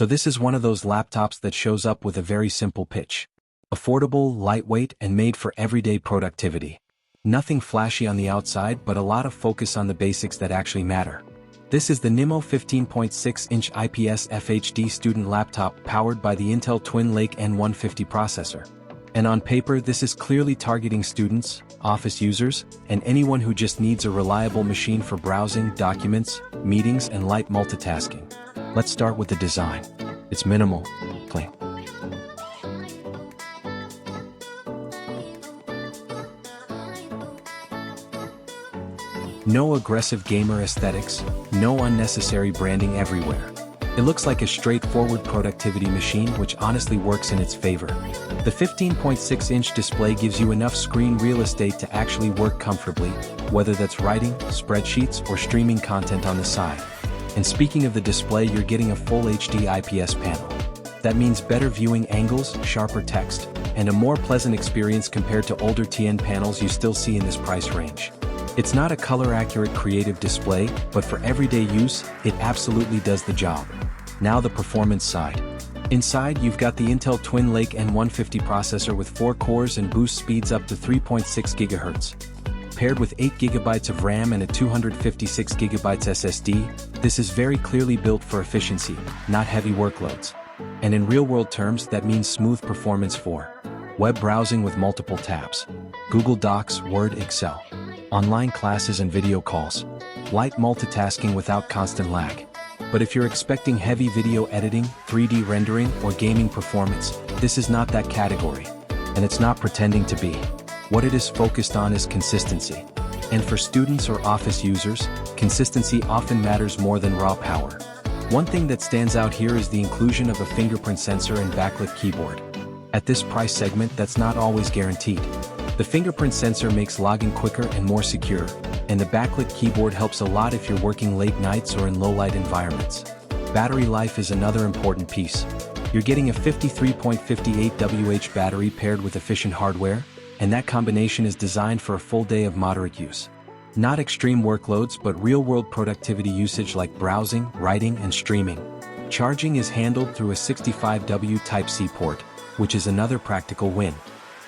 So this is one of those laptops that shows up with a very simple pitch. Affordable, lightweight, and made for everyday productivity. Nothing flashy on the outside, but a lot of focus on the basics that actually matter. This is the NIMO 15.6-inch IPS FHD student laptop powered by the Intel Twin Lake N150 processor. And on paper, this is clearly targeting students, office users, and anyone who just needs a reliable machine for browsing, documents, meetings, and light multitasking. Let's start with the design. It's minimal, clean. No aggressive gamer aesthetics, no unnecessary branding everywhere. It looks like a straightforward productivity machine which honestly works in its favor. The 15.6-inch display gives you enough screen real estate to actually work comfortably, whether that's writing, spreadsheets, or streaming content on the side. And speaking of the display, you're getting a full HD IPS panel. That means better viewing angles, sharper text, and a more pleasant experience compared to older TN panels you still see in this price range. It's not a color-accurate creative display, but for everyday use, it absolutely does the job. Now the performance side. Inside, you've got the Intel Twin Lake N150 processor with 4 cores and boost speeds up to 3.6 GHz. Paired with 8 GB of RAM and a 256 GB SSD, this is very clearly built for efficiency, not heavy workloads. And in real-world terms, that means smooth performance for web browsing with multiple tabs, Google Docs, Word, Excel, online classes and video calls, light multitasking without constant lag. But if you're expecting heavy video editing, 3D rendering, or gaming performance, this is not that category. And it's not pretending to be. What it is focused on is consistency. And for students or office users, consistency often matters more than raw power. One thing that stands out here is the inclusion of a fingerprint sensor and backlit keyboard. At this price segment, that's not always guaranteed. The fingerprint sensor makes logging quicker and more secure, and the backlit keyboard helps a lot if you're working late nights or in low-light environments. Battery life is another important piece. You're getting a 53.58 Wh battery paired with efficient hardware, and that combination is designed for a full day of moderate use. Not extreme workloads, but real-world productivity usage like browsing, writing, and streaming. Charging is handled through a 65W Type-C port, which is another practical win.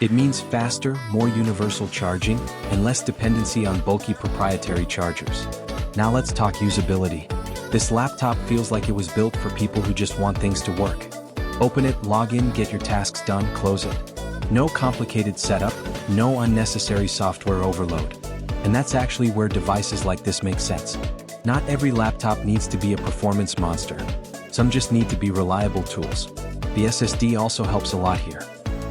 It means faster, more universal charging, and less dependency on bulky proprietary chargers. Now let's talk usability. This laptop feels like it was built for people who just want things to work. Open it, log in, get your tasks done, close it. No complicated setup, no unnecessary software overload. And that's actually where devices like this make sense. Not every laptop needs to be a performance monster. Some just need to be reliable tools. The SSD also helps a lot here.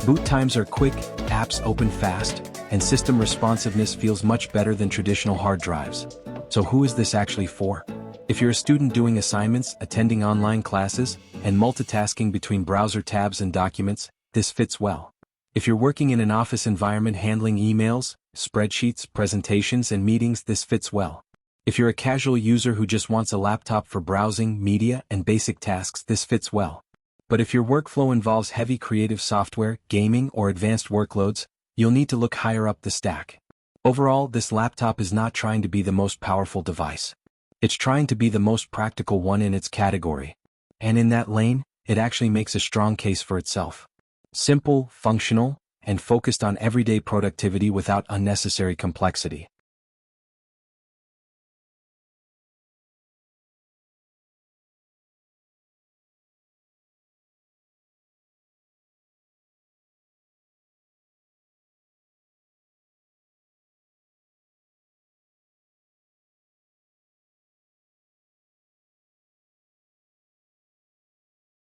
Boot times are quick, apps open fast, and system responsiveness feels much better than traditional hard drives. So who is this actually for? If you're a student doing assignments, attending online classes, and multitasking between browser tabs and documents, this fits well. If you're working in an office environment handling emails, spreadsheets, presentations, and meetings, this fits well. If you're a casual user who just wants a laptop for browsing, media, and basic tasks, this fits well. But if your workflow involves heavy creative software, gaming, or advanced workloads, you'll need to look higher up the stack. Overall, this laptop is not trying to be the most powerful device. It's trying to be the most practical one in its category. And in that lane, it actually makes a strong case for itself. Simple, functional, and focused on everyday productivity without unnecessary complexity.